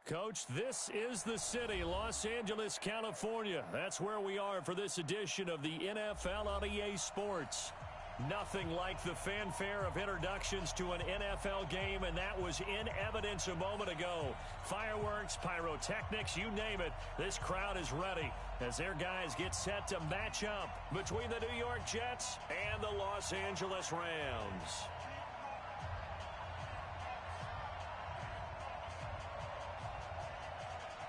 Coach, this is the city, Los Angeles, California. That's where we are for this edition of the NFL on EA Sports. Nothing like the fanfare of introductions to an NFL game, and that was in evidence a moment ago. Fireworks, pyrotechnics, you name it. This crowd is ready as their guys get set to match up between the New York Jets and the Los Angeles Rams.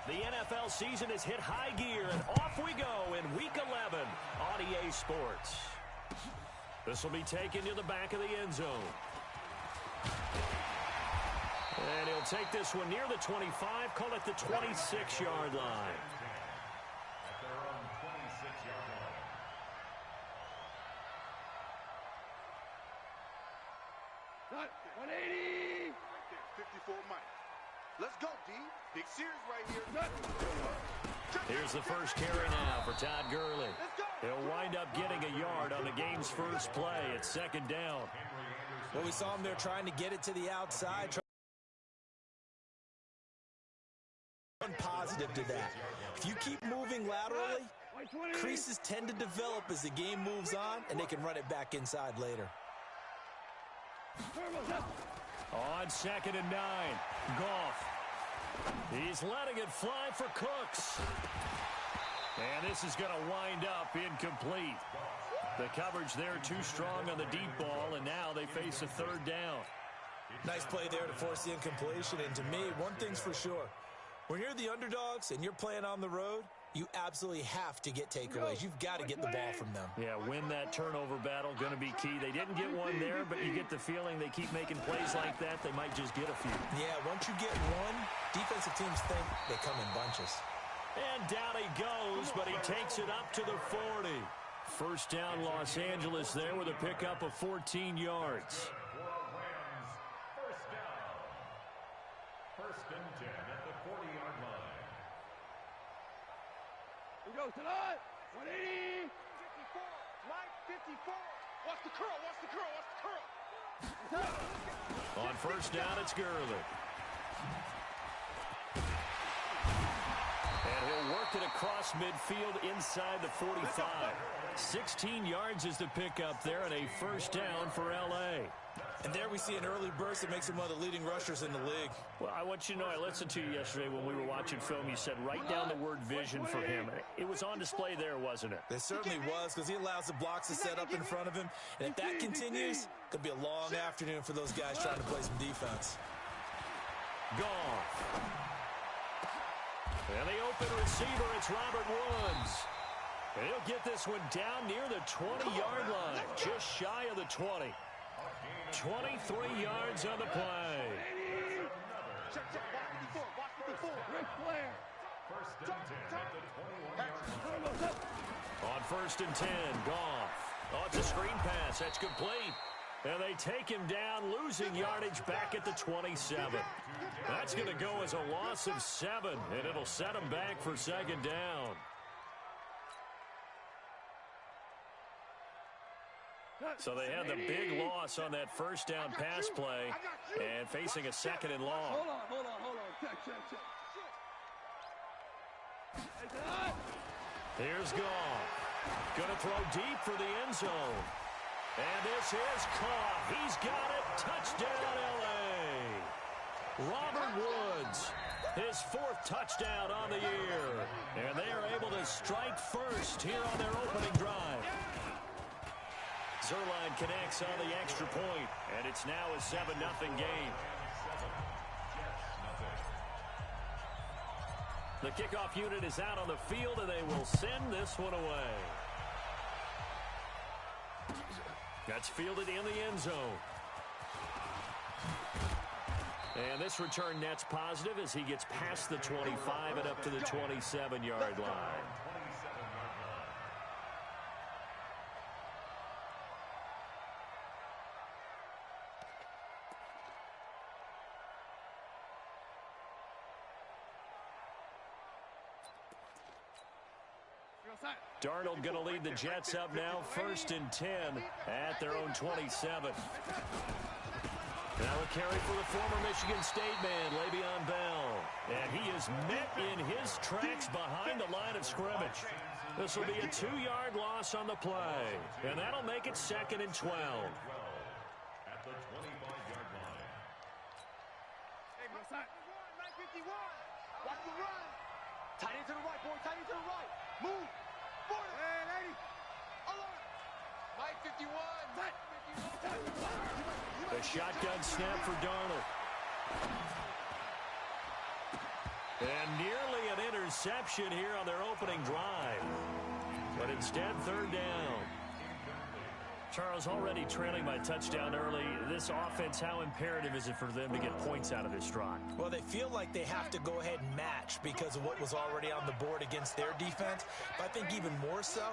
The NFL season has hit high gear, and off we go in Week 11 on EA Sports. This will be taken to the back of the end zone. And he'll take this one near the 25, call it the 26-yard line. At their own 26-yard line. 180. 54 Mike. Let's go, D. Big series right here. Here's the first carry now for Todd Gurley. He'll wind up getting a yard on the game's first play. It's second down. Well, we saw him there trying to get it to the outside. Positive to that. If you keep moving laterally, creases tend to develop as the game moves on, and they can run it back inside later. On 2nd and 9, Goff. He's letting it fly for Cooks. And this is going to wind up incomplete. The coverage there too strong on the deep ball, and now they face a third down. Nice play there to force the incompletion, and to me, one thing's for sure. When you're the underdogs and you're playing on the road, you absolutely have to get takeaways. You've got to get the ball from them. Yeah, win that turnover battle, going to be key. They didn't get one there, but you get the feeling they keep making plays like that, they might just get a few. Yeah, once you get one, defensive teams think they come in bunches. And down he goes, but he takes it up to the 40. First down, Los Angeles there with a pickup of 14 yards. First and 10 at the 40-yard line. He goes to the 180. 54. Mike, 54. Watch the curl. Watch the curl. Watch the curl. On first down, it's Gurley. And he'll work it across midfield inside the 45. 16 yards is the pickup there, and a first down for L.A. And there we see an early burst that makes him one of the leading rushers in the league. Well, I want you to know, I listened to you yesterday when we were watching film. You said write down the word vision for him. It was on display there, wasn't it? It certainly was, because he allows the blocks to set up in front of him. And if that continues, it could be a long afternoon for those guys trying to play some defense. Goff. And the open receiver, it's Robert Woods. And he'll get this one down near the 20-yard line, just shy of the 20. 23 yards on the play. Ric Flair. First and 10 at the 21-yard line. On first and 10, Goff. Oh, it's a screen pass. That's complete. And they take him down, losing yardage back at the 27. That's going to go as a loss of 7, and it'll set him back for second down. So they had the big loss on that first down pass play and facing a second and long. Hold on. Check. Here's Goff. Going to throw deep for the end zone. And this is caught. He's got it. Touchdown, L.A. Robert Woods, his 4th touchdown on the year. And they are able to strike first here on their opening drive. Zerline connects on the extra point, and it's now a 7-0 game. The kickoff unit is out on the field, and they will send this one away. That's fielded in the end zone. And this return net's positive as he gets past the 25 and up to the 27-yard line. Darnold going to lead the Jets up now, 1st and 10 at their own 27. Now a carry for the former Michigan State man, Le'Veon Bell. And he is met in his tracks behind the line of scrimmage. This will be a 2-yard loss on the play. And that'll make it 2nd and 12. At the 25-yard line. Hey, go side. 951. Watch the run. Tight end to the right, boy. Tight end to the right. Move. Forward. Hey, lady. Alert. Mike 51. Tight. The shotgun snap for Darnold. And nearly an interception here on their opening drive. But instead, 3rd down. Charles, already trailing by touchdown early. This offense, how imperative is it for them to get points out of this drive? Well, they feel like they have to go ahead and match because of what was already on the board against their defense. But I think even more so,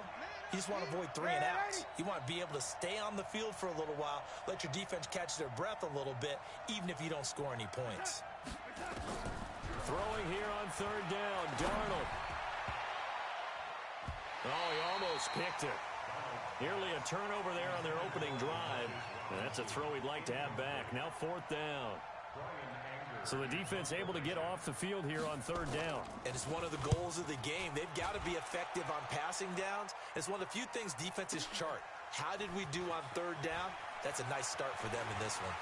you just want to avoid 3 and outs. You want to be able to stay on the field for a little while, let your defense catch their breath a little bit, even if you don't score any points. Throwing here on 3rd down, Darnold. Oh, he almost picked it. Nearly a turnover there on their opening drive. And that's a throw he'd like to have back. Now 4th down. So the defense able to get off the field here on 3rd down. And it's one of the goals of the game. They've got to be effective on passing downs. It's one of the few things defenses chart. How did we do on 3rd down? That's a nice start for them in this one.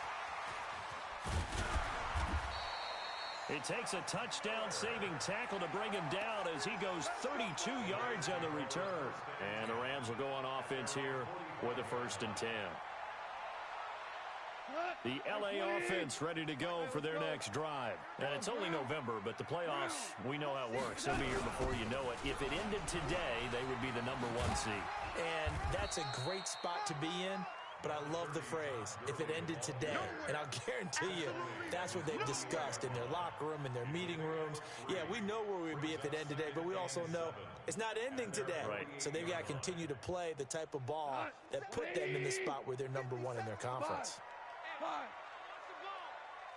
It takes a touchdown-saving tackle to bring him down as he goes 32 yards on the return. And the Rams will go on offense here with a 1st and 10. The LA offense ready to go for their next drive. And it's only November, but the playoffs, we know how it works. They'll be here before you know it. If it ended today, they would be the number 1 seed. And that's a great spot to be in. But I love the phrase, if it ended today. And I'll guarantee you, that's what they've discussed in their locker room, in their meeting rooms. Yeah, we know where we'd be if it ended today, but we also know it's not ending today. Right. So they've got to continue to play the type of ball that put them in the spot where they're number 1 in their conference.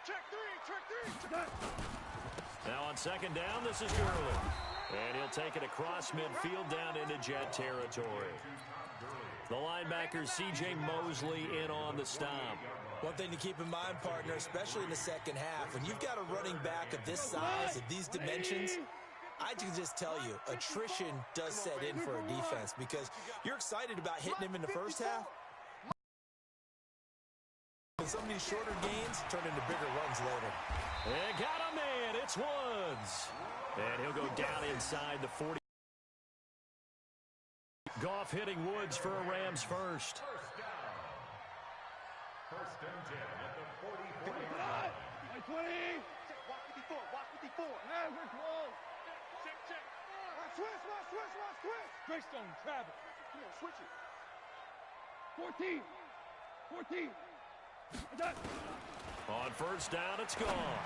Check three. Now on 2nd down, this is Gurley. And he'll take it across midfield down into Jet territory. The linebacker, C.J. Mosley, in on the stop. One thing to keep in mind, partner, especially in the second half, when you've got a running back of this size, of these dimensions, I can just tell you, attrition does set in for a defense because you're excited about hitting him in the first half. And some of these shorter gains turn into bigger runs later. And got a man. It's Woods. And he'll go down inside the 40. Goff hitting Woods for a Rams first. First and 10 at the 44-yard line. 20. Watch 54. Watch 54. Hey, we're close. Check. Switch. Greystone, Travis. Come on, switch it. 14. Done. On 1st down, it's gone.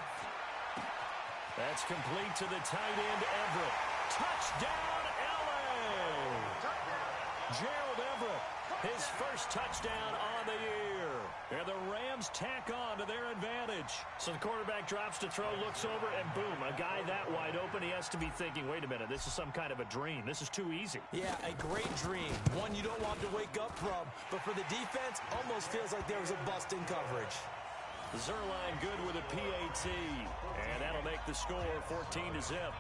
That's complete to the tight end, Everett. Touchdown, L.A. Gerald Everett, his first touchdown on the year. And the Rams tack on to their advantage. So the quarterback drops to throw, looks over, and boom, a guy that wide open, he has to be thinking, wait a minute, this is some kind of a dream. This is too easy. Yeah, a great dream. One you don't want to wake up from. But for the defense, almost feels like there was a bust in coverage. Zerline good with a PAT. And that'll make the score 14-0.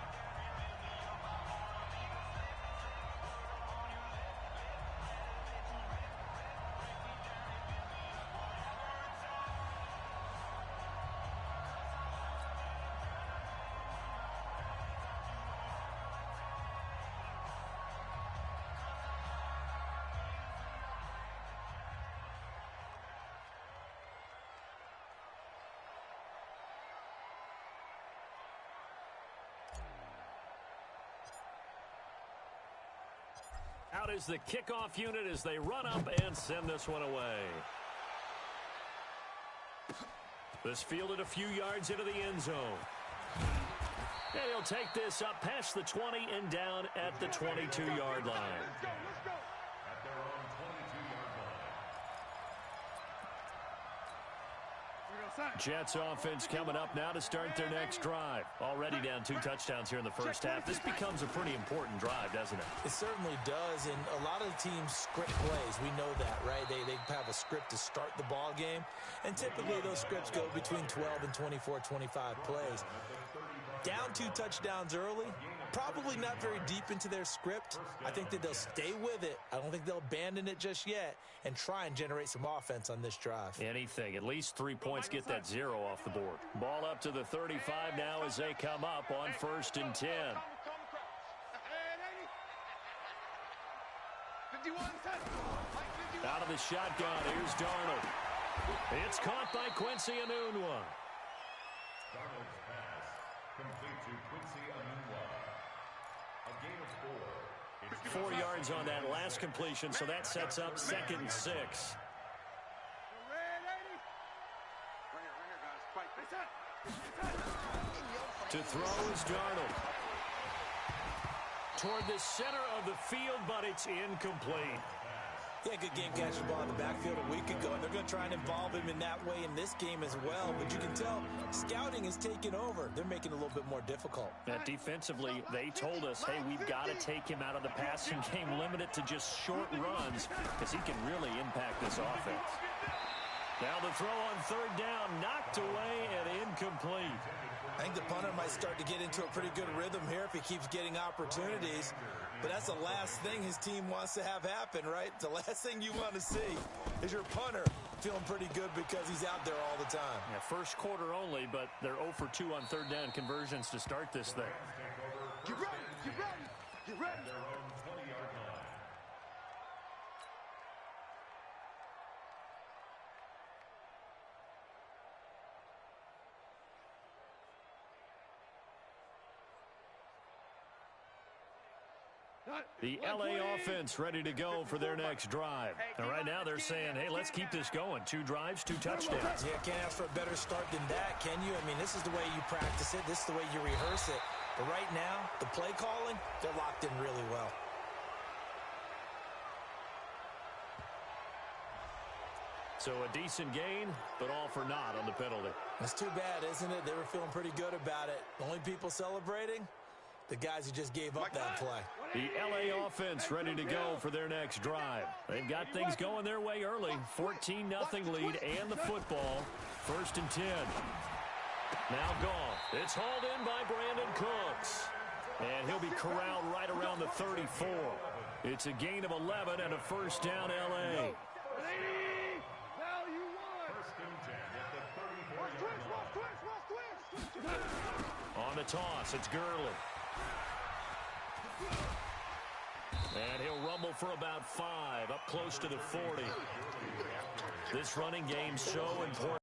Out is the kickoff unit as they run up and send this one away. This fielded a few yards into the end zone. And he'll take this up past the 20 and down at the 22-yard line. Let's go. At their own 22-yard line. We're going to Jets offense coming up now to start their next drive. Already down 2 touchdowns here in the first half. This becomes a pretty important drive, doesn't it? It certainly does, and a lot of the teams script plays. We know that, right? They have a script to start the ball game, and typically those scripts go between 12 and 24, 25 plays. Down 2 touchdowns early, probably not very deep into their script. I think that they'll stay with it. I don't think they'll abandon it just yet and try and generate some offense on this drive. Anything. At least 3 points, get that 0 off the board. Ball up to the 35 now as they come up on 1st and 10. Out of the shotgun, here's Darnold. It's caught by Quincy Enunwa. Darnold's pass complete to Quincy Enunwa. A gain of 4. 4 yards on that last completion, so that sets up 2nd and 6. To throw is Darnold. Toward the center of the field, but it's incomplete. Yeah, good game catching the ball in the backfield a week ago, and they're going to try and involve him in that way in this game as well. But you can tell scouting is taking over. They're making it a little bit more difficult. Defensively, they told us, hey, we've got to take him out of the passing game, limit it to just short runs, because he can really impact this offense. Now the throw on 3rd down, knocked away and incomplete. I think the punter might start to get into a pretty good rhythm here if he keeps getting opportunities. But that's the last thing his team wants to have happen, right? The last thing you want to see is your punter feeling pretty good because he's out there all the time. Yeah, first quarter only, but they're 0 for 2 on 3rd down conversions to start this thing. Get ready, get ready, get ready. Their own 20-yard line. The LA offense ready to go for their next drive. And right now they're saying, hey, let's keep this going. 2 drives, 2 touchdowns. Yeah, can't ask for a better start than that, can you? I mean, this is the way you practice it. This is the way you rehearse it. But right now, the play calling, they're locked in really well. So a decent gain, but all for naught on the penalty. That's too bad, isn't it? They were feeling pretty good about it. The only people celebrating, the guys who just gave up that play. The LA offense ready to go for their next drive. They've got things going their way early. 14-0 lead and the football. 1st and 10. Now Goff. It's hauled in by Brandon Cooks. And he'll be corralled right around the 34. It's a gain of 11 and a 1st down LA. On the toss, it's Gurley. And he'll rumble for about 5, up close to the 40. This running game so important.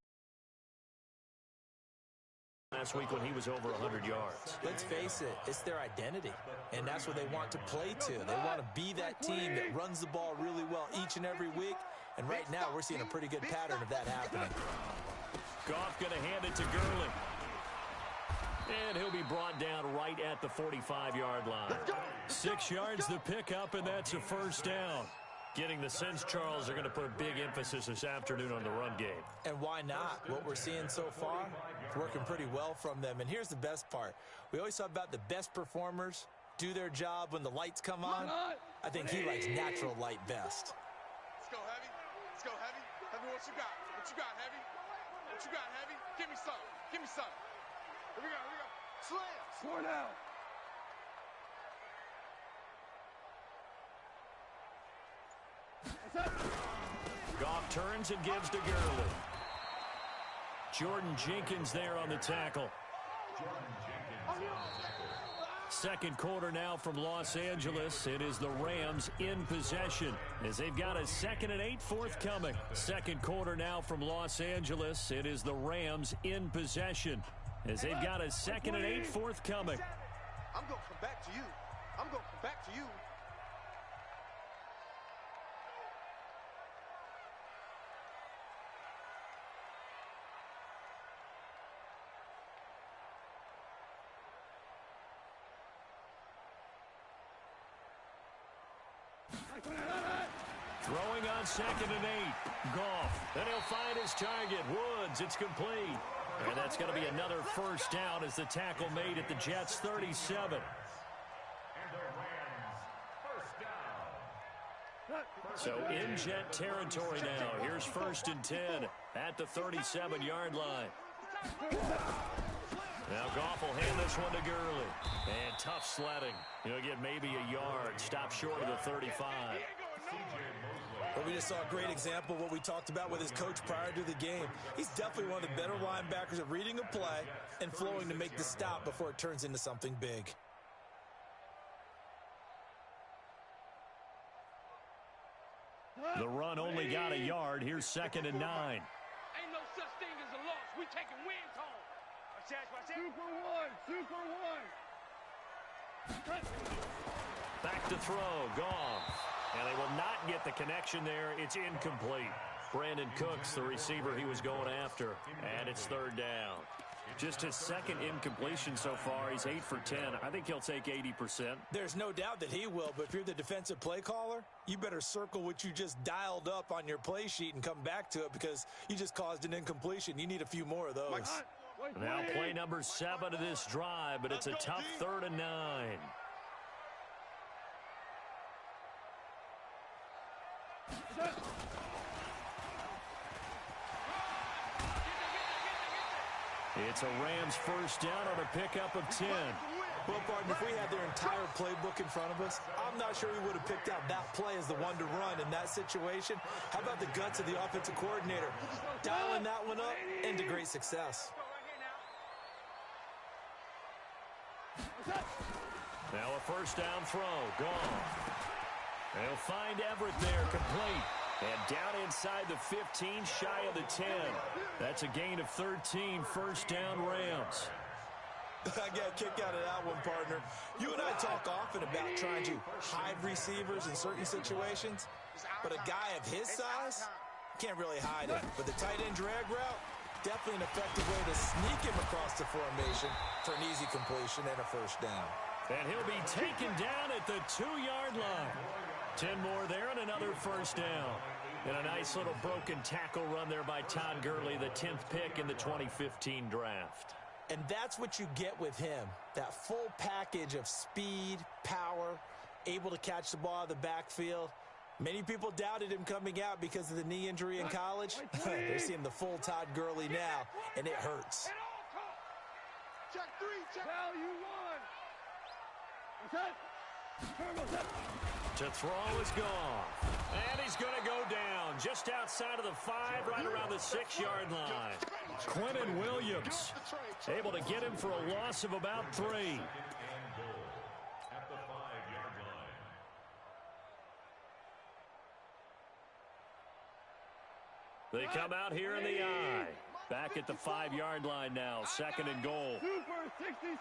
Last week when he was over 100 yards. Let's face it, it's their identity, and that's what they want to play to. They want to be that team that runs the ball really well each and every week, and right now we're seeing a pretty good pattern of that happening. Goff going to hand it to Gurley. And he'll be brought down right at the 45-yard line. 6 yards the pickup, and that's a 1st down. Getting the sense, Charles, they're going to put a big emphasis this afternoon on the run game. And why not? What we're seeing so far, it's working pretty well from them. And here's the best part. We always talk about the best performers do their job when the lights come on. I think he likes natural light best. Let's go, Heavy. Let's go, Heavy. Heavy, what you got? What you got, Heavy? What you got, Heavy? Give me some. Give me some. Here we go, here we go. Slam. Score now. Goff turns and gives to Gurley. Jordan Jenkins there on the tackle. Second quarter now from Los Angeles. It is the Rams in possession as they've got a 2nd and 8 forthcoming. Second quarter now from Los Angeles. It is the Rams in possession as they've got a 2nd and 8 forthcoming. I'm going to come back to you. I'm going to come back to you. Throwing on 2nd and 8. Goff. Then he'll find his target. Woods. It's complete. And that's going to be another first down as the tackle made at the Jets' 37. So in Jet territory now. Here's 1st and 10 at the 37-yard line. Now Goff will hand this one to Gurley. And tough sledding. He'll get maybe a yard. Stop short of the 35. Well, we just saw a great example of what we talked about with his coach prior to the game. He's definitely one of the better linebackers at reading a play and flowing to make the stop before it turns into something big. The run only got a yard. Here's 2nd and 9. Ain't no such thing as a loss. We taking wins home. Super one. Super one. Back to throw. Goff. And they will not get the connection there. It's incomplete. Brandon Cooks, the receiver he was going after. And it's 3rd down. Just his 2nd incompletion so far. He's 8 for 10. I think he'll take 80%. There's no doubt that he will, but if you're the defensive play caller, you better circle what you just dialed up on your play sheet and come back to it because you just caused an incompletion. You need a few more of those. Now play number 7 of this drive, but it's a tough 3rd and 9. It's a Rams first down on a pickup of 10. Well, partner, if we had their entire playbook in front of us, I'm not sure we would have picked out that play as the one to run in that situation. How about the guts of the offensive coordinator? Dialing that one up into great success. Now a first down throw. Gone. They'll find Everett there, complete. And down inside the 15, shy of the 10. That's a gain of 13, first down Rams. I got a kick out of that one, partner. You and I talk often about trying to hide receivers in certain situations, but a guy of his size can't really hide it. But the tight end drag route, definitely an effective way to sneak him across the formation for an easy completion and a first down. And he'll be taken down at the 2-yard line. 10 more there and another first down. And a nice little broken tackle run there by Todd Gurley, the 10th pick in the 2015 draft. And that's what you get with him, that full package of speed, power, able to catch the ball out of the backfield. Many people doubted him coming out because of the knee injury in college. They're seeing the full Todd Gurley now, and it hurts. Check 3, check. Value 1. To throw is gone. And he's going to go down just outside of the 5, right around the 6-yard line. Quentin Williams able to get him for a loss of about 3. They come out here in the I. Back at the 5-yard line now, 2nd and goal. Super 66.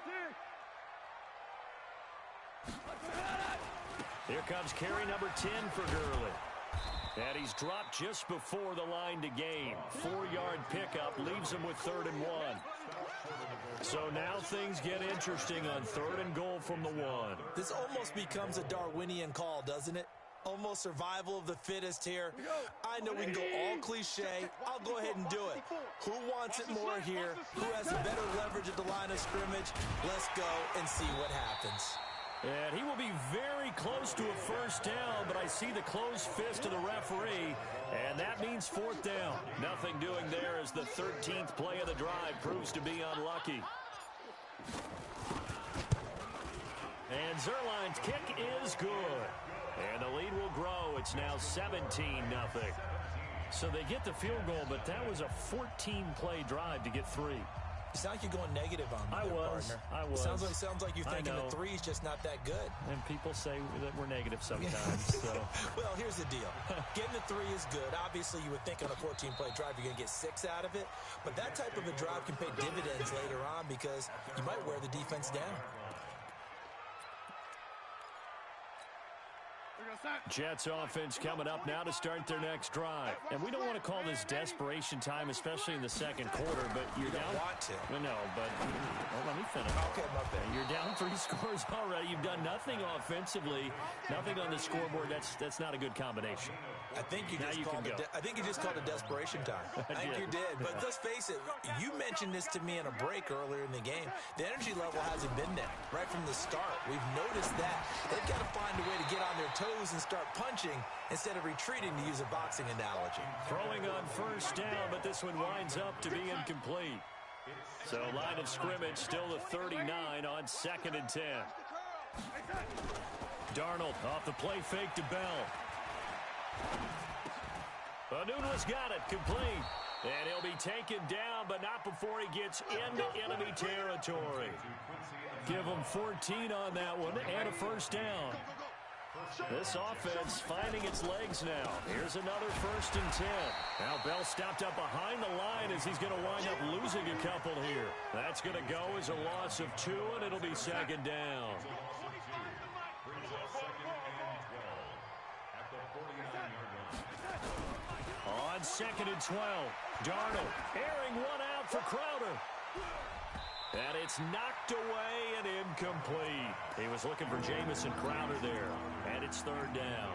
Here comes carry number 10 for Gurley. And he's dropped just before the line to gain. 4-yard pickup leaves him with 3rd and 1. So now things get interesting on 3rd and goal from the 1. This almost becomes a Darwinian call, doesn't it? Almost survival of the fittest here. I know we can go all cliche. I'll go ahead and do it. Who wants it more here? Who has the better leverage at the line of scrimmage? Let's go and see what happens. And he will be very close to a first down, but I see the closed fist of the referee, and that means 4th down. Nothing doing there as the 13th play of the drive proves to be unlucky. And Zerline's kick is good. And the lead will grow. It's now 17-0. So they get the field goal, but that was a 14-play drive to get 3. It sounds like you're going negative on me, partner. I was. It sounds like you're thinking the 3's just not that good. And people say that we're negative sometimes. So. Well, here's the deal. Getting the 3 is good. Obviously, you would think on a 14-play drive you're going to get 6 out of it. But that type of a drive can pay dividends later on because you might wear the defense down. Jets offense coming up now to start their next drive. And we don't want to call this desperation time, especially in the second quarter, but you're down. You don't want to. No, but let me finish. Okay, my bad. You're down 3 scores already. You've done nothing offensively, nothing on the scoreboard. That's not a good combination. I think you just called it desperation time. I think you did. But let's face it, you mentioned this to me in a break earlier in the game. The energy level hasn't been there right from the start. We've noticed that. They've got to find a way to get on their toes and start punching instead of retreating, to use a boxing analogy. Throwing on first down, but this one winds up to be incomplete. So line of scrimmage still the 39 on 2nd and 10. Darnold off the play fake to Bell. Anunwa's got it, complete. And he'll be taken down, but not before he gets into enemy territory. Give him 14 on that one and a first down. This offense finding its legs now. Here's another 1st and 10. Now Bell stopped up behind the line as he's going to wind up losing a couple here. That's going to go as a loss of 2, and it'll be 2nd down. On 2nd and 12, Darnold airing one out for Crowder. And it's knocked away and incomplete. He was looking for Jamison Crowder there. And it's 3rd down.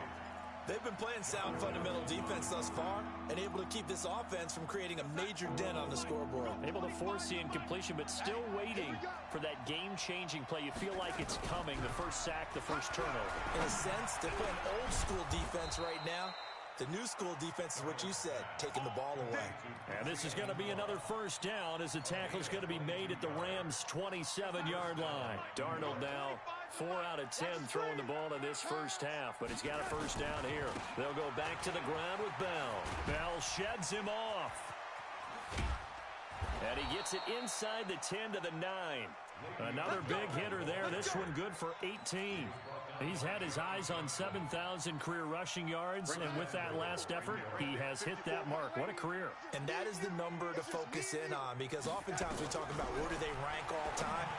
They've been playing sound fundamental defense thus far and able to keep this offense from creating a major dent on the scoreboard. Able to force the incompletion, but still waiting for that game-changing play. You feel like it's coming, the first sack, the first turnover. In a sense, they're playing old-school defense right now. The new school defense is what you said, taking the ball away. And this is going to be another first down as the tackle's going to be made at the Rams' 27-yard line. Darnold now 4 out of 10 throwing the ball in this first half, but he's got a first down here. They'll go back to the ground with Bell. Bell sheds him off. And he gets it inside the 10 to the 9. Another big hitter there. This one good for 18. He's had his eyes on 7,000 career rushing yards, and with that last effort, he has hit that mark. What a career. And that is the number to focus in on, because oftentimes we talk about where do they rank all time.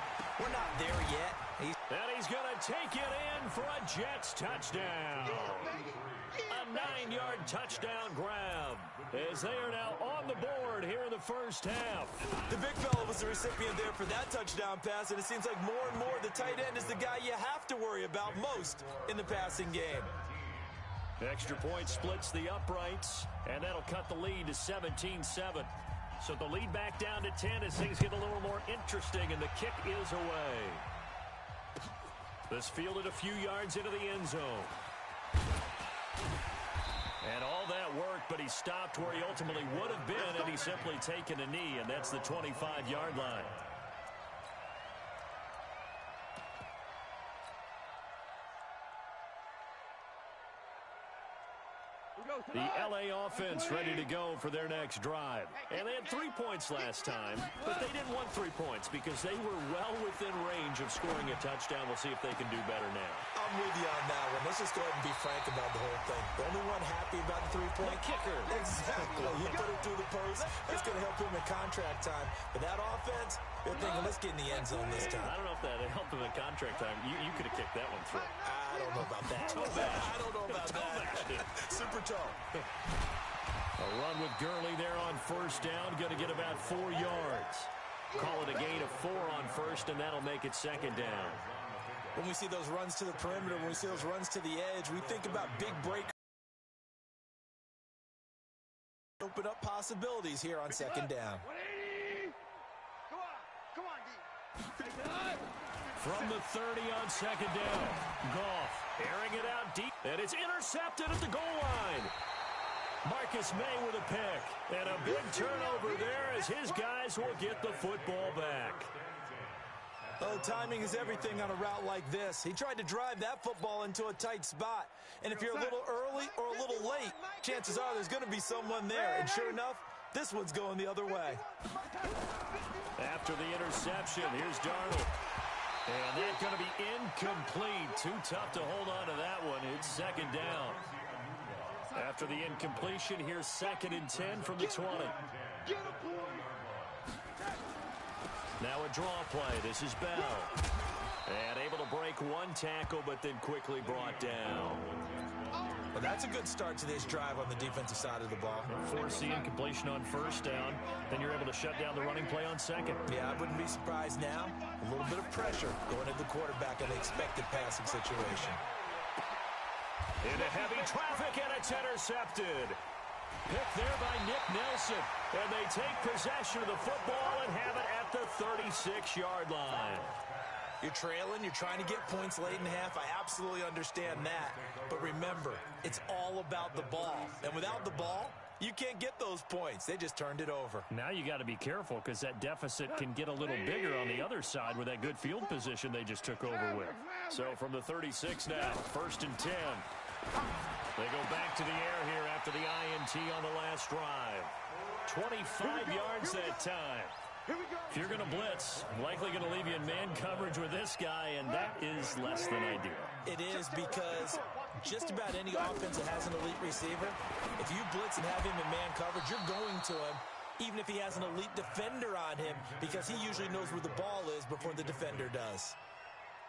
We're not there yet. And he's going to take it in for a Jets touchdown. A 9-yard touchdown grab, as they are now on the board here in the first half. The big fella was the recipient there for that touchdown pass, and it seems like more and more the tight end is the guy you have to worry about most in the passing game. Extra point splits the uprights, and that'll cut the lead to 17-7. So the lead back down to 10 as things get a little more interesting, and the kick is away. This fielded a few yards into the end zone. And all that worked, but he stopped where he ultimately would have been had he simply taken a knee, and that's the 25-yard line. The LA offense ready to go for their next drive. And they had 3 points last time, but they didn't want 3 points because they were well within range of scoring a touchdown. We'll see if they can do better now. I'm with you on that one. Let's just go ahead and be frank about the whole thing. The only one happy about the 3-point kicker. Exactly. He put it through the post. That's going to help him in contract time. But that offense, they're thinking, let's get in the end zone this time. I don't know if that helped him in contract time. You could have kicked that one through. I don't know about that. I don't know about that. Super toe. A run with Gurley there on first down. Going to get about 4 yards. Call it a gain of 4 on first, and that'll make it 2nd down. When we see those runs to the perimeter, when we see those runs to the edge, we think about big breakers. Open up possibilities here on 2nd down. Come on, D. From the 30 on 2nd down. Goff airing it out deep, and it's intercepted at the goal line. Marcus May with a pick, and a big turnover there as his guys will get the football back. Oh, timing is everything on a route like this. He tried to drive that football into a tight spot. And if you're a little early or a little late, chances are there's going to be someone there. And sure enough, this one's going the other way. After the interception, here's Darnold. And that's going to be incomplete. Too tough to hold on to that one. It's 2nd down. After the incompletion, here's 2nd and 10 from the 20. Now a draw play. This is Bell. And able to break one tackle, but then quickly brought down. Well, that's a good start to this drive on the defensive side of the ball. Force the incompletion on first down. Then you're able to shut down the running play on 2nd. Yeah, I wouldn't be surprised now. A little bit of pressure going at the quarterback in the expected passing situation. Into heavy traffic, and it's intercepted. Picked there by Nick Nelson. And they take possession of the football and have it at the 36-yard line. You're trailing, you're trying to get points late in the half. I absolutely understand that. But remember, it's all about the ball. And without the ball, you can't get those points. They just turned it over. Now you got to be careful because that deficit can get a little bigger on the other side with that good field position they just took over with. So from the 36 now, 1st and 10. They go back to the air here after the INT on the last drive. 25 yards that time. If you're going to blitz, likely going to leave you in man coverage with this guy, and that is less than ideal. It is, because just about any offense that has an elite receiver, if you blitz and have him in man coverage, you're going to him, even if he has an elite defender on him, because he usually knows where the ball is before the defender does.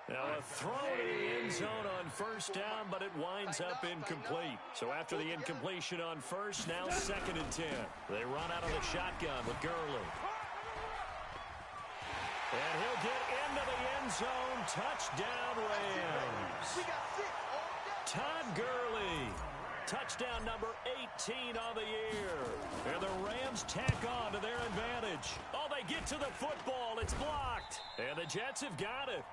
Now a throw to the end zone on 1st down, but it winds up incomplete. So after the incompletion on 1st, now 2nd and 10. They run out of the shotgun with Gurley. And he'll get into the end zone. Touchdown, Rams. Todd Gurley. Touchdown number 18 on the year. And the Rams tack on to their advantage. Oh, they get to the football. It's blocked. And the Jets have got it.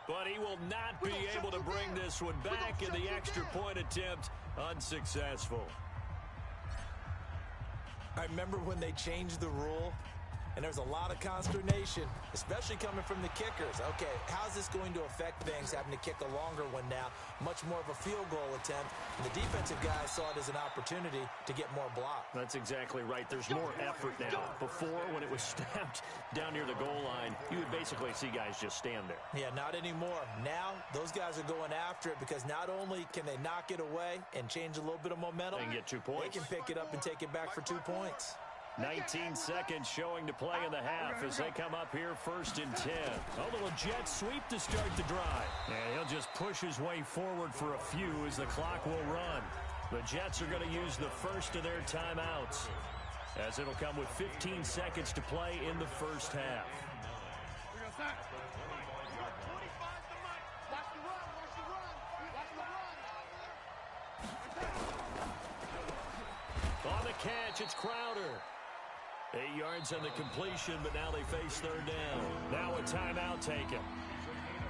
But he will not be able to bring this one back, in the extra point attempt unsuccessful. I remember when they changed the rule, and there's a lot of consternation, especially coming from the kickers. Okay, how's this going to affect things, having to kick a longer one now, much more of a field goal attempt, and the defensive guys saw it as an opportunity to get more block. That's exactly right. There's more effort now. Before, when it was snapped down near the goal line, you would basically see guys just stand there. Yeah, not anymore. Now, those guys are going after it, because not only can they knock it away and change a little bit of momentum, and get 2 points. They can pick it up and take it back for 2 points. 19 seconds showing to play in the half as they come up here 1st and 10. A little jet sweep to start the drive. And he'll just push his way forward for a few as the clock will run. The Jets are going to use the first of their timeouts, as it'll come with 15 seconds to play in the 1st half. On the catch, it's Crowder. 8 yards on the completion, but now they face 3rd down. Now a timeout taken.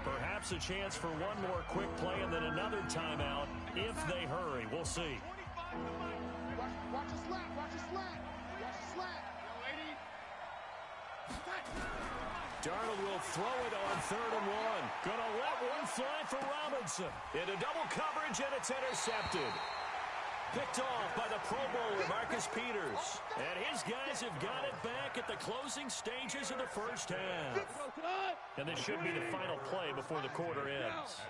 Perhaps a chance for one more quick play and then another timeout if they hurry. We'll see. Watch the slap. Watch the slap. Watch the slap. Darnold will throw it on 3rd and 1. Gonna let one fly for Robinson. Into double coverage, and it's intercepted. Picked off by the Pro Bowler, Marcus Peters. And his guys have got it back at the closing stages of the 1st half. And this should be the final play before the quarter ends.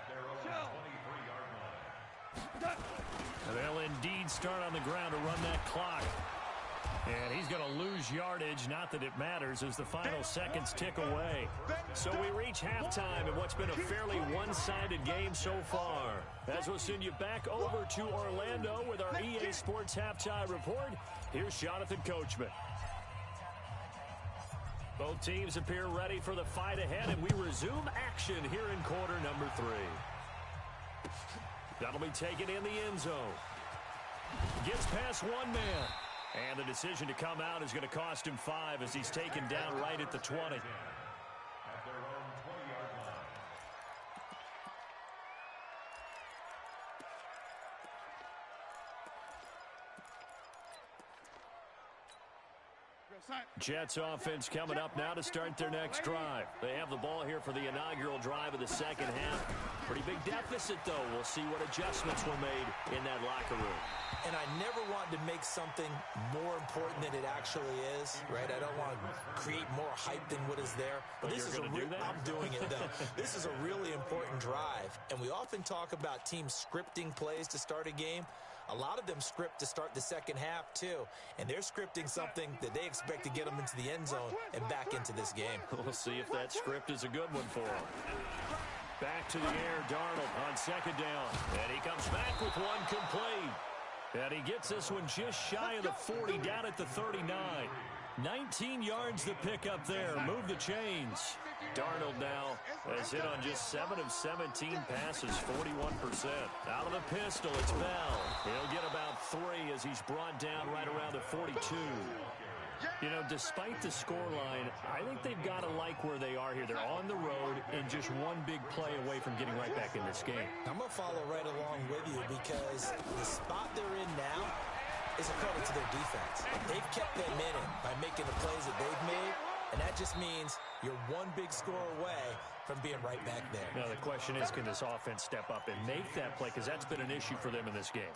And they'll indeed start on the ground to run that clock. And he's going to lose yardage, not that it matters, as the final seconds tick away. So we reach halftime in what's been a fairly one-sided game so far. As we'll send you back over to Orlando with our EA Sports Halftime Report, here's Jonathan Coachman. Both teams appear ready for the fight ahead, and we resume action here in quarter number 3. That'll be taken in the end zone. Gets past one man. And the decision to come out is going to cost him 5 as he's taken down right at the 20. At their own 20-yard line. Jets offense coming up now to start their next drive. They have the ball here for the inaugural drive of the 2nd half. Pretty big deficit, though. We'll see what adjustments were made in that locker room. And I never want to make something more important than it actually is, right? I don't want to create more hype than what is there. But this is I'm doing it, though. This is a really important drive. And we often talk about teams scripting plays to start a game. A lot of them script to start the 2nd half, too. And they're scripting something that they expect to get them into the end zone and back into this game. We'll see if that script is a good one for them. Back to the air, Darnold on 2nd down. And he comes back with one complete. And he gets this one just shy of the 40, down at the 39. 19 yards the pickup there. Move the chains. Darnold now has hit on just 7 of 17 passes, 41%. Out of the pistol, it's Bell. He'll get about 3 as he's brought down right around the 42. You know, despite the scoreline, I think they've got to like where they are here. They're on the road and just one big play away from getting right back in this game. I'm going to follow right along with you because the spot they're in now is a credit to their defense. They've kept them in it by making the plays that they've made, and that just means you're one big score away from being right back there. Now, the question is, can this offense step up and make that play? Because that's been an issue for them in this game.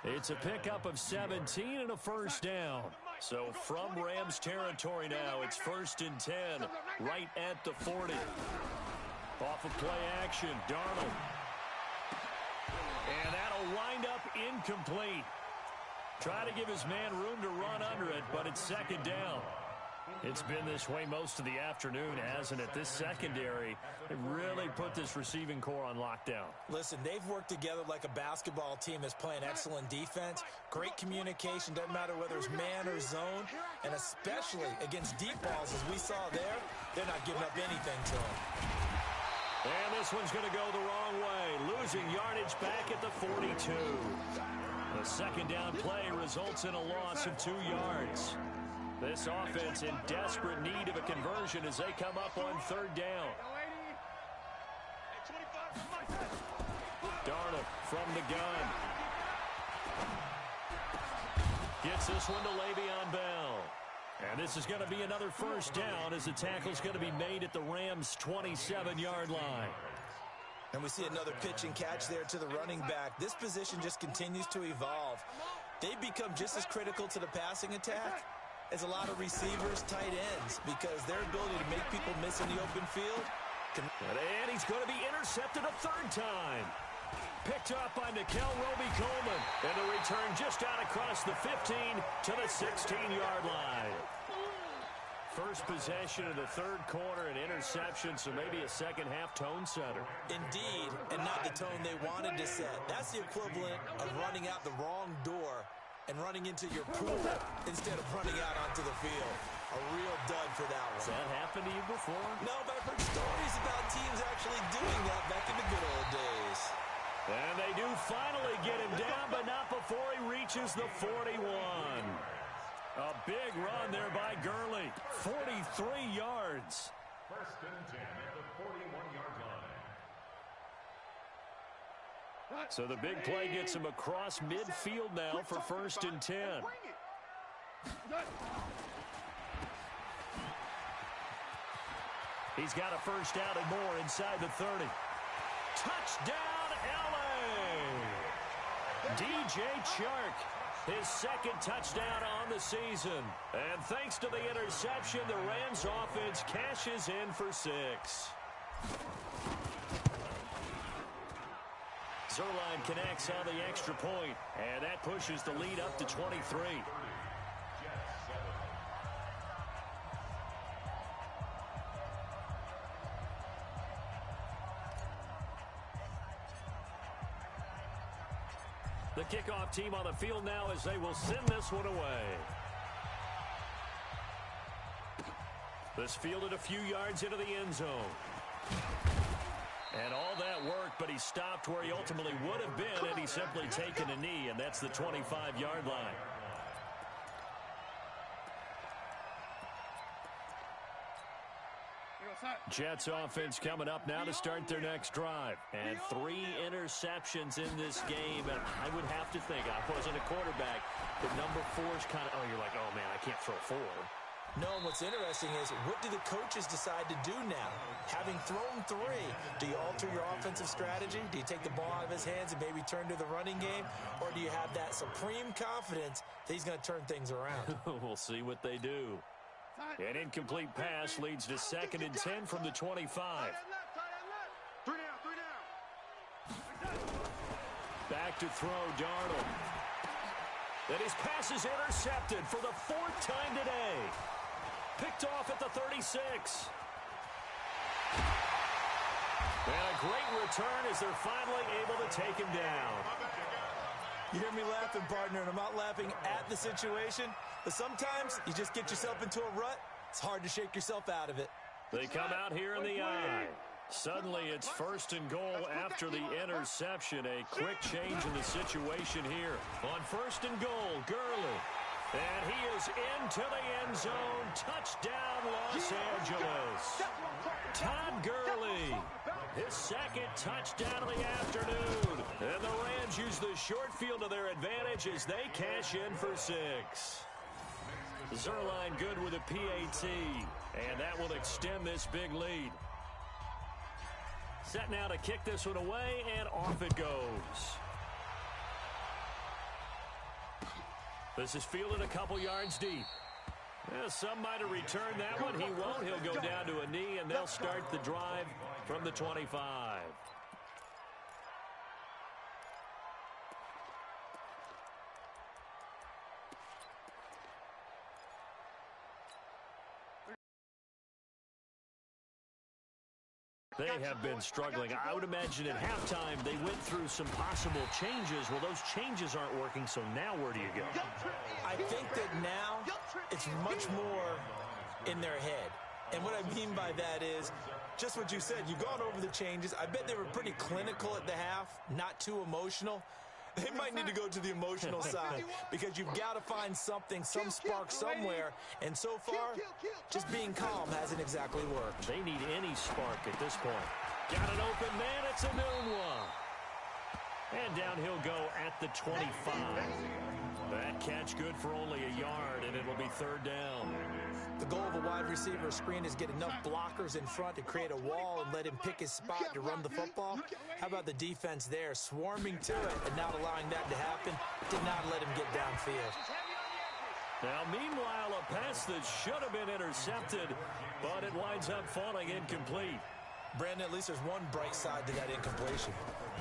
It's a pickup of 17 and a first down. So from Rams territory now, it's 1st and 10, right at the 40. Off of play action, Darnold. And that'll wind up incomplete. Try to give his man room to run under it, but it's 2nd down. It's been this way most of the afternoon, hasn't it? This secondary really put this receiving core on lockdown. Listen, they've worked together like a basketball team that's playing excellent defense. Great communication, doesn't matter whether it's man or zone, and especially against deep balls, as we saw there, they're not giving up anything to them. And this one's going to go the wrong way, losing yardage back at the 42. The 2nd down play results in a loss of 2 yards. This offense in desperate need of a conversion as they come up on 3rd down. Darnold from the gun. Gets this one to Le'Veon Bell. And this is going to be another first down as the tackle's going to be made at the Rams' 27-yard line. And we see another pitch and catch there to the running back. This position just continues to evolve. They've become just as critical to the passing attack as a lot of receivers, tight ends, because their ability to make people miss in the open field. And he's going to be intercepted a 3rd time. Picked up by Nikel Roby-Coleman. And the return just out across the 15 to the 16-yard line. First possession of the 3rd quarter, an interception, so maybe a second-half tone setter. Indeed, and not the tone they wanted to set. That's the equivalent of running out the wrong door and running into your pool instead of running out onto the field. A real dud for that one. Has that happened to you before? No, but I've heard stories about teams actually doing that back in the good old days. And they do finally get him down, but not before he reaches the 41. A big run there by Gurley. 43 yards. 1st and 10 at the 41-yard line. So the big play gets him across midfield now for 1st and 10. He's got a first down and more inside the 30. Touchdown, LA! DJ Chark, his 2nd touchdown on the season. And thanks to the interception, the Rams offense cashes in for 6. Zerline connects on the extra point, and that pushes the lead up to 23. The kickoff team on the field now as they will send this one away. This fielded a few yards into the end zone. And all that work, but he stopped where he ultimately would have been had he simply taken a knee, and that's the 25-yard line. Jets offense coming up now to start their next drive. And 3 interceptions in this game. And I would have to think, I wasn't a quarterback, but number 4 is kind of, you're like, oh, man, I can't throw 4. No, and what's interesting is, what do the coaches decide to do now? Having thrown 3, do you alter your offensive strategy? Do you take the ball out of his hands and maybe turn to the running game? Or do you have that supreme confidence that he's going to turn things around? We'll see what they do. An incomplete pass leads to 2nd and 10 from the 25. 3 down. Back to throw, Darnold. And his pass is intercepted for the 4th time today. Picked off at the 36. And a great return as they're finally able to take him down. You hear me laughing, partner, and I'm not laughing at the situation, but sometimes you just get yourself into a rut. It's hard to shake yourself out of it. They come out here in the I. Suddenly it's 1st and goal after the interception. A quick change in the situation here. On 1st and goal, Gurley. And he is into the end zone. Touchdown, Los Angeles. Todd Gurley, his 2nd touchdown of the afternoon. And the Rams use the short field to their advantage as they cash in for 6. Zerline good with a PAT. And that will extend this big lead. Set now to kick this one away, and off it goes. This is fielded a couple yards deep. Some might have returned that one. He won't. He'll go down to a knee, and they'll start the drive from the 25. They have been struggling. I would imagine at halftime they went through some possible changes. Well, those changes aren't working, so now where do you go? I think that now it's much more in their head. And what I mean by that is just what you said. You've gone over the changes. I bet they were pretty clinical at the half, not too emotional. They might need to go to the emotional side because you've got to find something, some spark somewhere. And so far, just being calm hasn't exactly worked. They need any spark at this point. Got an open man. It's a noon one. And down he'll go at the 25. That catch good for only a yard, and it'll be 3rd down. The goal of a wide receiver screen is get enough blockers in front to create a wall and let him pick his spot to run the football. How about the defense there, swarming to it and not allowing that to happen? Did not let him get downfield. Now, meanwhile, a pass that should have been intercepted, but it winds up falling incomplete. Brandon, at least there's one bright side to that incompletion.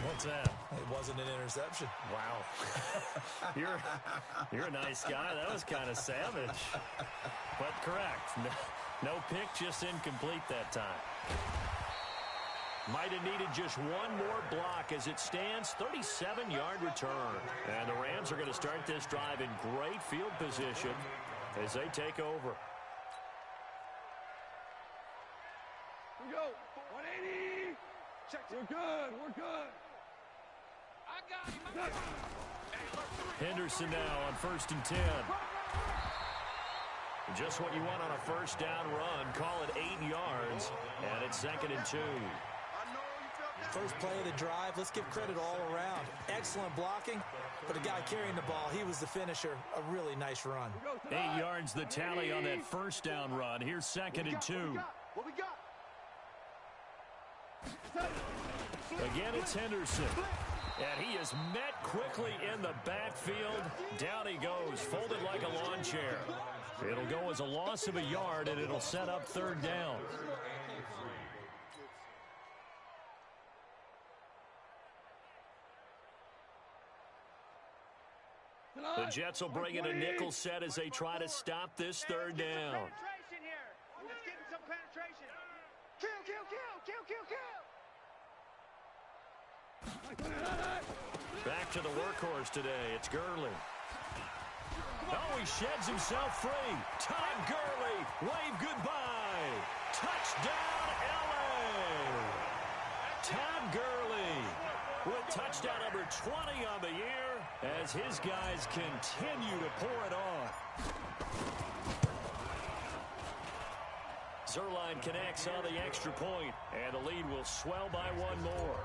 What's that? It wasn't an interception. Wow. You're a nice guy. That was kind of savage. But correct. No pick, just incomplete that time. Might have needed just one more block as it stands. 37-yard return. And the Rams are going to start this drive in great field position as they take over. We go. 180. Check. We're good. We're good. I got him. Henderson now on 1st and 10. Just what you want on a 1st down run. Call it 8 yards. And it's 2nd and 2. First play of the drive. Let's give credit all around. Excellent blocking. But the guy carrying the ball, he was the finisher. A really nice run. 8 yards the tally on that 1st down run. Here's 2nd and 2. What we got? Again, it's Henderson. And he is met quickly in the backfield. Down he goes, folded like a lawn chair. It'll go as a loss of a yard, and it'll set up 3rd down. The Jets will bring in a nickel set as they try to stop this 3rd down. Penetration here. Let's get some penetration. Kill, kill, kill, kill, kill, kill. Back to the workhorse today. It's Gurley. Oh, he sheds himself free. Todd Gurley, wave goodbye. Touchdown, L.A. Todd Gurley with touchdown number 20 on the year as his guys continue to pour it on. Zerline connects on the extra point, and the lead will swell by one more.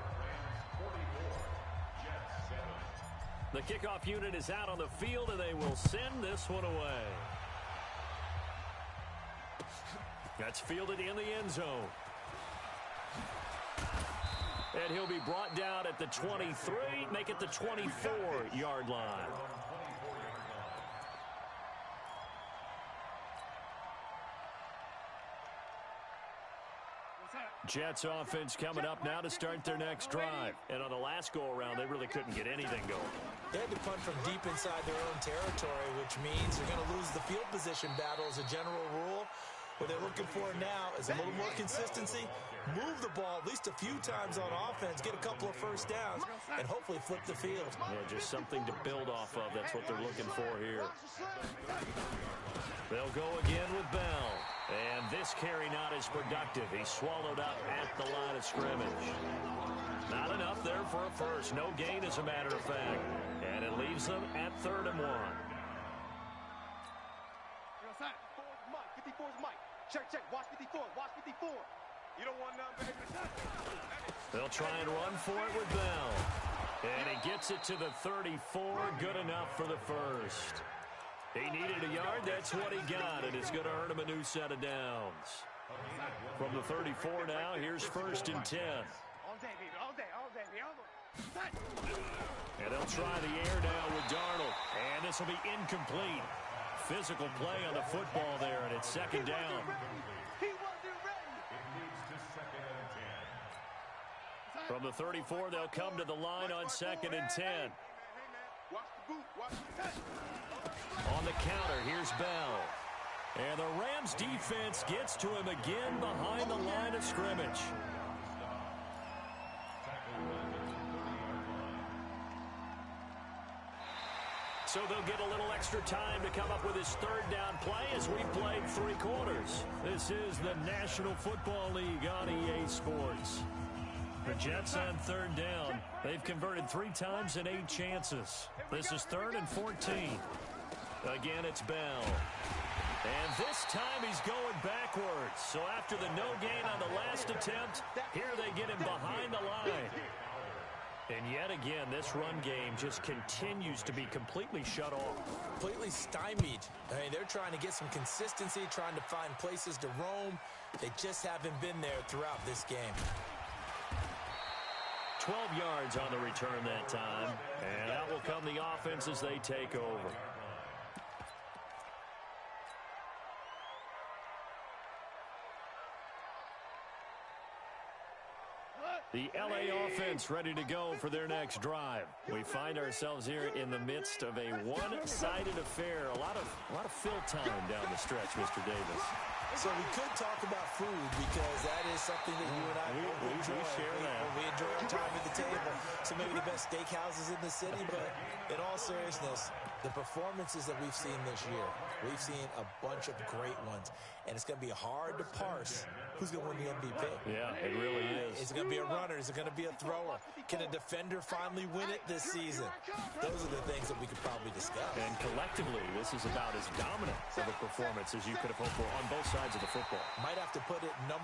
The kickoff unit is out on the field, and they will send this one away. That's fielded in the end zone. And he'll be brought down at the 23, make it the 24-yard line. Jets offense coming up now to start their next drive. And on the last go-around, they really couldn't get anything going. They had to punt from deep inside their own territory, which means they're going to lose the field position battle as a general rule, What they're looking for now is a little more consistency, move the ball at least a few times on offense, get a couple of first downs, and hopefully flip the field. Yeah, just something to build off of. That's what they're looking for here. They'll go again with Bell. And this carry not as productive. He's swallowed up at the line of scrimmage. Not enough there for a first. No gain, as a matter of fact. And it leaves them at 3rd and 1. Check. Watch 54. Watch 54. You don't want none, baby. They'll try and run for it with Bell. And he gets it to the 34. Good enough for the first. He needed a yard. That's what he got. And it's going to earn him a new set of downs. From the 34 now, here's 1st and 10. All day, baby. All day. And they'll try the air down with Darnold. And this will be incomplete. Physical play on the football there, and it's 2nd down. He wasn't ready. From the 34, they'll come to the line on 2nd and 10. Watch the boot. Watch the On the counter, here's Bell. And the Rams defense gets to him again behind the line of scrimmage. So they'll get a little extra time to come up with his 3rd down play as we played 3 quarters. This is the National Football League on EA Sports. The Jets on 3rd down. They've converted 3 times in 8 chances. This is 3rd and 14. Again, it's Bell. And this time he's going backwards. So after the no gain on the last attempt, here they get him behind the line. And yet again, this run game just continues to be completely shut off. Completely stymied. I mean, they're trying to get some consistency, trying to find places to roam. They just haven't been there throughout this game. 12 yards on the return that time. And out will come the offense as they take over. The LA offense ready to go for their next drive. We find ourselves here in the midst of a one-sided affair. A lot of fill time down the stretch, Mr. Davis. So we could talk about food because that is something that you and I enjoy. We share that. We enjoy our time at the table. So maybe the best steakhouses in the city, but in all seriousness, the performances that we've seen this year, we've seen a bunch of great ones. And it's going to be hard to parse who's going to win the MVP. Yeah, it really is. Is it going to be a runner? Is it going to be a thrower? Can a defender finally win it this season? Those are the things that we could probably discuss. And collectively, this is about as dominant of a performance as you could have hoped for on both sides of the football. Might have to put it #1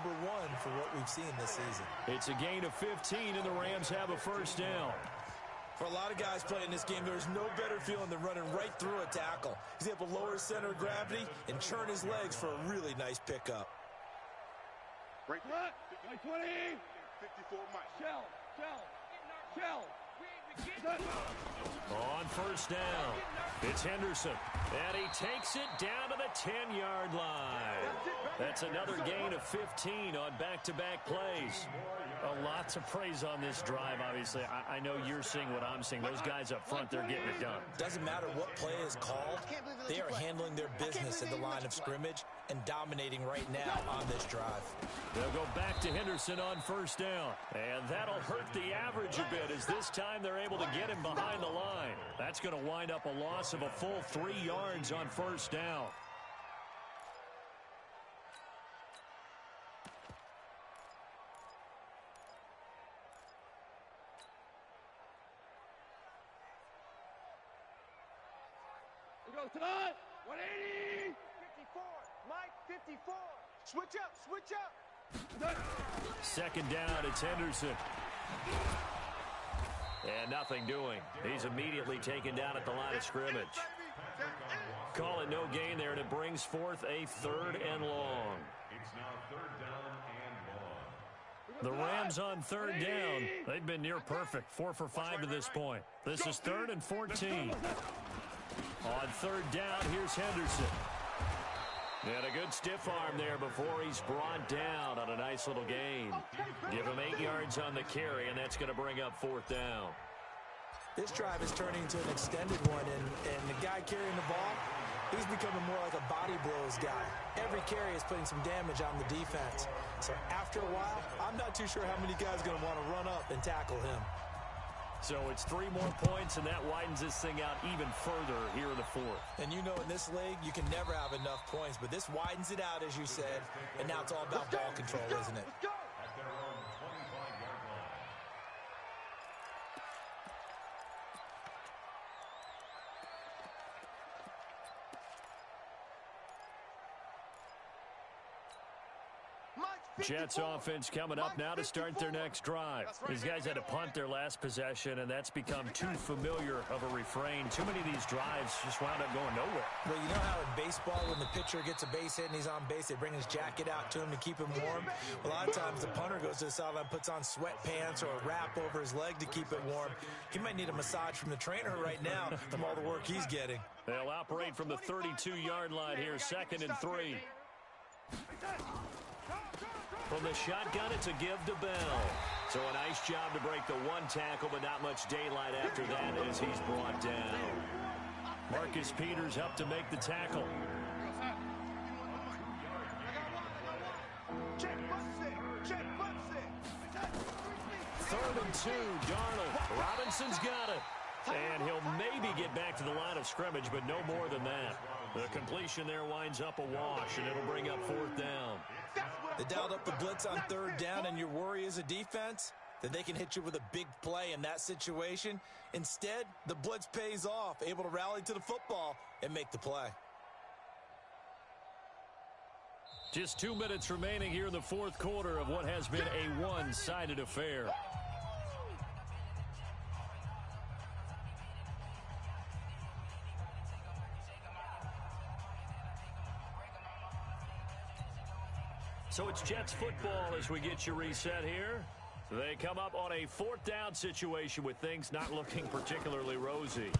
for what we've seen this season. It's a gain of 15, and the Rams have a 1st down. For a lot of guys playing this game, there's no better feeling than running right through a tackle. He's able to lower his center of gravity and churn his legs for a really nice pickup. break. 20. 54 Mike. Shell. On 1st down, it's Henderson. And he takes it down to the 10-yard line. That's another gain of 15 on back-to-back plays. A lot to praise on this drive, obviously. I know you're seeing what I'm seeing. Those guys up front, they're getting it done. Doesn't matter what play is called. They are handling their business at the line of scrimmage and dominating right now on this drive. They'll go back to Henderson on 1st down. And that'll hurt the average a bit as this time they're able to get him behind the line. That's going to wind up a loss of a full 3 yards on 1st down. Go Todd. 180. 54. Mike, 54. Switch up. 2nd down, it's Henderson. And nothing doing. He's immediately taken down at the line of scrimmage. Call it no gain there, and it brings forth a 3rd and long. It's now 3rd down and long. The Rams on 3rd down. They've been near perfect. 4 for 5 to this point. This is 3rd and 14. On 3rd down, here's Henderson. And a good stiff arm there before he's brought down on a nice little gain. Give him 8 yards on the carry, and that's going to bring up 4th down. This drive is turning into an extended one, and the guy carrying the ball, He's becoming more like a body blows guy. Every carry is putting some damage on the defense. So after a while, I'm not too sure how many guys are going to want to run up and tackle him. So it's 3 more points, and that widens this thing out even further here in the fourth. And you know in this league, you can never have enough points, but this widens it out, as you said, and now it's all about ball control, isn't it? At their own 25-yard line. Jets offense coming up now to start their next drive. These guys had to punt their last possession, and that's become too familiar of a refrain. Too many of these drives just wound up going nowhere. Well, you know how in baseball, when the pitcher gets a base hit and he's on base, they bring his jacket out to him to keep him warm? A lot of times the punter goes to the sideline, puts on sweatpants or a wrap over his leg to keep it warm. He might need a massage from the trainer right now from all the work he's getting. They'll operate from the 32-yard line here, 2nd and 3. From the shotgun, it's a give to Bell. So a nice job to break the 1 tackle, but not much daylight after that as he's brought down. Marcus Peters up to make the tackle. Third and 2, Darnold. Robinson's got it. And he'll maybe get back to the line of scrimmage, but no more than that. The completion there winds up a wash, and it'll bring up 4th down. They dialed up the blitz on 3rd down, and your worry as a defense that they can hit you with a big play in that situation. Instead, the blitz pays off, able to rally to the football and make the play. Just 2 minutes remaining here in the 4th quarter of what has been a one-sided affair. So it's Jets football as we get you reset here. They come up on a 4th down situation with things not looking particularly rosy.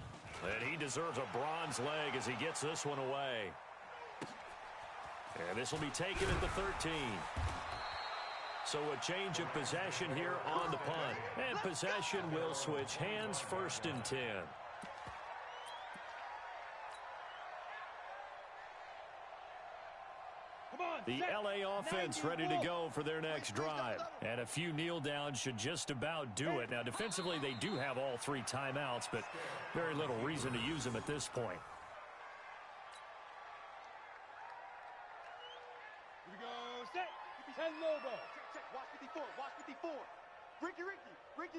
And he deserves a bronze leg as he gets this one away. And this will be taken at the 13. So a change of possession here on the punt. And possession will switch hands, 1st and 10. The LA offense ready to go for their next drive. And a few kneel downs should just about do it. Now, defensively, they do have all 3 timeouts, but very little reason to use them at this point. Here we go, set. Head logo. Check, watch 54, watch 54. Ricky.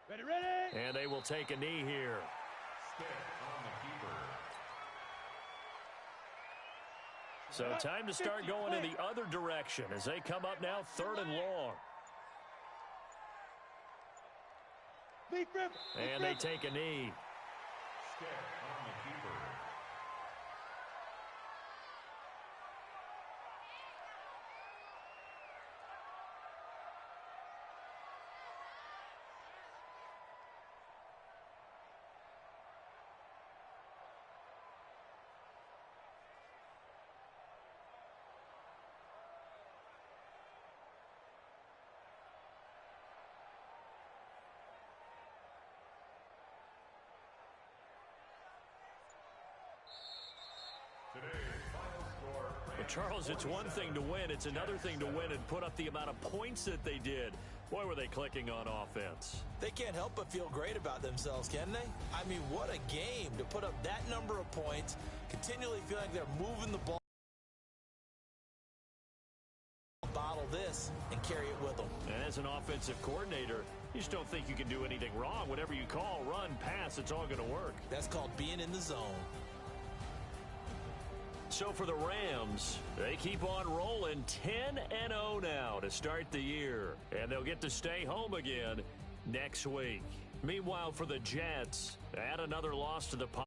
Ready. And they will take a knee here. Stick on the keeper. So time to start going in the other direction as they come up now 3rd and long. And they take a knee. Stick on the keeper. Well, Charles, it's one thing to win. It's another thing to win and put up the amount of points that they did. Boy, were they clicking on offense. They can't help but feel great about themselves, can they? I mean, what a game to put up that number of points, continually feel like they're moving the ball, bottle this, and carry it with them. And as an offensive coordinator, you just don't think you can do anything wrong. Whatever you call, run, pass, it's all going to work. That's called being in the zone. So for the Rams, they keep on rolling 10-0 now to start the year. And they'll get to stay home again next week. Meanwhile, for the Jets, add another loss to the pile.